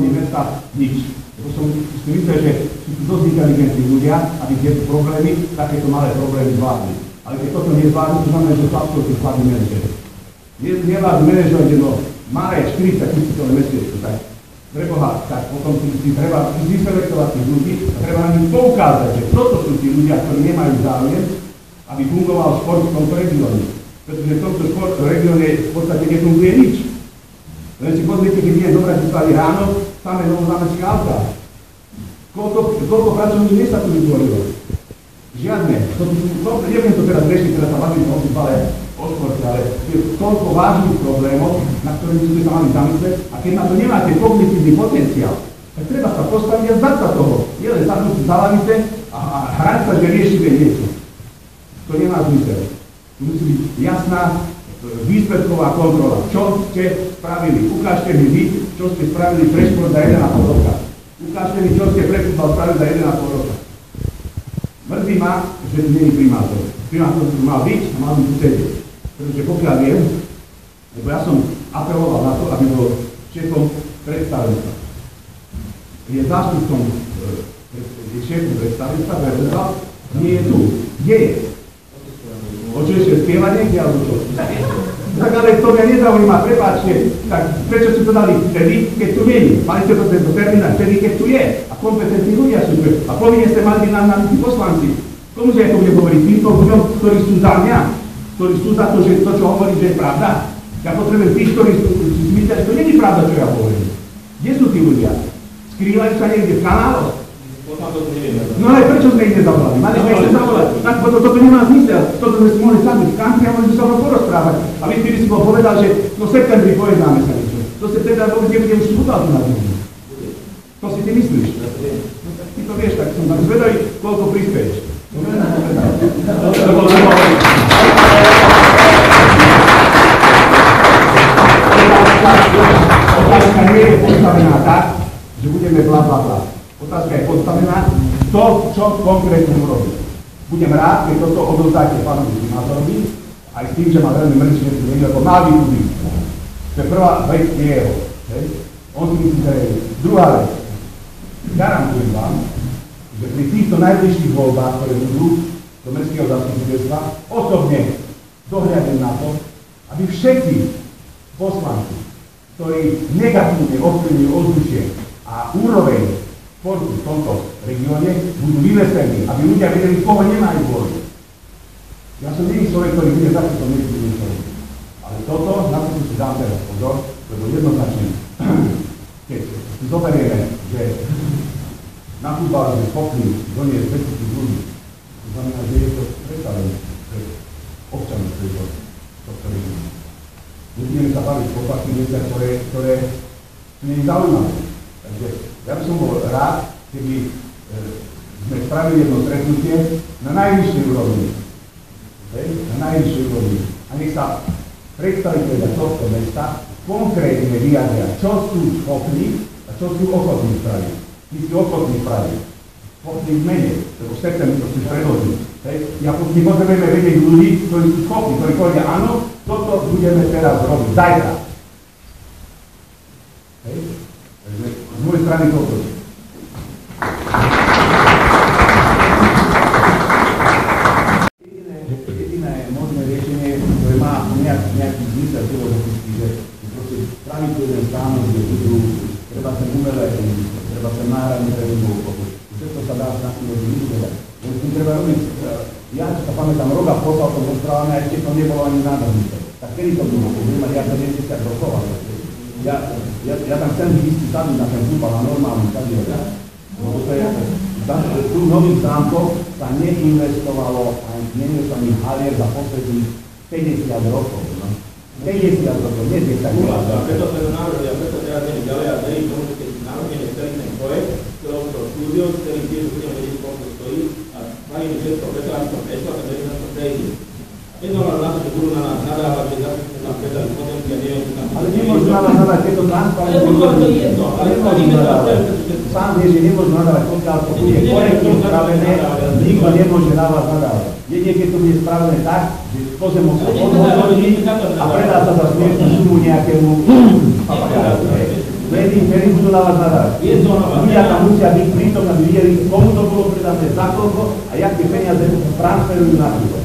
úrovni mesta nič. Lebo som si myslel, že sú tu dosť inteligentní ľudia, aby tieto problémy, takéto malé problémy zvládli. Ale keď toto nezvládnu, to znamená, že sú absolútne slabí manažeri. Nevládnu manažovať jedno malé 40 000 mestečko, tak preboha, tak potom si treba vyselektovať tých ľudí a treba na nich poukázať, že toto sú tí ľudia, ktorí nemajú záujem, aby fungoval šport v tomto regióne. Pretože v tomto regióne v podstate nefunguje nič. Len si pozrite, keď idem dobrať vystali ráno, samé novozámecké autá. Koľko pracovných miest sa tu vytvorilo? Žiadne. Neviem to teraz riešiť, teraz sa bavím o futbale, o športe, ale je toľko vážnych problémov, na ktorých by sme sa mali zamyslieť, a keď na to nemáte kognitívny potenciál, tak treba sa postaviť a zdať sa toho. Nie len sadnúť si za lavice a hrať sa, že riešime niečo. To nemá zmysel. Tu musí byť jasná výsledková kontrola. Čo ste spravili? Ukážte mi vy, čo ste spravili pre šport za 1,5 roka. Ukážte mi, čo ste pre futbal spravili za 1,5 roka. Mrzí ma, že tu nie je primátor. Primátor tu mal byť a mal by tu sedieť. Pretože pokiaľ viem, lebo ja som apeloval na to, aby bol šéfom predstavenstva. Je zástupcom šéfu predstavenstva, Verzeval, nie je tu. Kde je? O čo ešte spieva niekde, alebo čo? Tak ale to mňa nezaujíma, prepáčte, tak prečo ste to dali vtedy, keď tu nie je? Mali ste to tento termín vtedy, keď tu je. A kompetentní ľudia sú tu. A povinne ste mali byť nám tí poslanci. Komuže ja to budem hovoriť? Týmto ľuďom, ktorí sú za mňa, ktorí sú za to, že to, čo hovorím, že je pravda. Ja potrebujem tých, ktorí si myslia, že to nie je pravda, čo ja hovorím. Kde sú tí ľudia? Skrývajú sa niekde v kanáloch? No ale prečo sme ich nezavolali? Mali sme ich nezavolať. Tak toto nemá zmysel. Toto sme si mohli sadnúť v country a mohli by sa ho porozprávať. A vy by si bol povedal, že no v septembri pojednáme sa niečo. Do septembra vôbec nebude už futbal tu na zemí. To si ty myslíš? No tak ty to vieš, tak som tam zvedavý, koľko prispieš. Otázka nie je postavená tak, že budeme bla bla bla. Otázka je postavená, to, čo konkrétne urobí. Budem rád, keď toto odovzdáte pánovi primátorovi, aj s tým, že ma veľmi mrzí, že tu nie, lebo mal by tu byť. To je prvá vec, nie jeho. On si myslí, že je druhá vec. Garantujem vám, že pri týchto najbližších voľbách, ktoré budú do mestského zastupiteľstva, osobne dohľadím na to, aby všetci poslanci, ktorí negatívne ovplyvňujú ovzdušie a úroveň športu v tomto regióne, budú vymyslení, aby ľudia vedeli, koho nemajú voliť. Ja som nie človek, ktorý bude za to niečo. Ale toto, na to si dám teraz pozor, lebo jednoznačne, keď si zoberieme, že na futbale sme schopní doniesť 500 ľudí, to znamená, že je to predstavené pre občanov tohto regiónu. Budeme sa baviť o takých veciach, ktoré sú nezaujímavé. Takže ja by som bol rád, keby sme spravili jedno stretnutie na najvyššej úrovni. Na najvyššej úrovni. A nech sa predstaviteľia tohto mesta konkrétne vyjadria, čo sú schopní a čo sú ochotní spraviť. My sú ochotní spraviť. Ochotní v mene, lebo v septembri to chceš predložiť. My potrebujeme vedieť ľudí, ktorí sú schopní, ktorí povedia, áno, toto budeme teraz robiť, zajtra. Takže z mojej strany toto. Jediné možné riešenie, ktoré má nejaký zmysel filozofický, že proste spraviť jeden stánok, kde budú, treba sa umelé, treba sa náhradne prevedú okolo. Všetko sa dá s našim ľudí vybudovať. Len s tým treba robiť, ja čo sa pamätám, roka poslal to rozprávame, a ešte to nebolo ani náhodnice. Tak kedy to bolo? Budem mať ja to 10 rokov, ale ja tam chcem ísť sadnúť na ten futbal na normálny stadión. Lebo to je, tu novým zámkom sa neinvestovalo a neinvestovali halier za posledných 50 rokov. 50 rokov, nie 10 rokov. A preto sme to navrhli, a preto teraz ideme ďalej a verím tomu, že keď navrhneme celý ten projekt, ktorého to štúdio, ktorý tiež budeme vedieť, koľko stojí, a spravíme všetko, preto aby to prešlo, tak verím, že to prejde. Bez ohľadu na to, že budú na nás nadávať, že zase sme nám predali pozemky a neviem, čo tam... Ale nemôžu na nás nadávať, keď to transparentne... Ale to je jedno, ale spravíme to a sám vie, že nemôžu nadávať, pokiaľ to bude korektne spravené, nikto nemôže na vás nadávať. Jedine, keď to bude spravené tak, že pozemok sa podhodnotí a predá sa za smiešnú sumu nejakému papagáru. Verím, že to na vás nadávať. Je to na vás. Ľudia tam musia byť prítomní, aby videli, komu to bolo predané, za koľko a jak tie peniaze transferujú na to.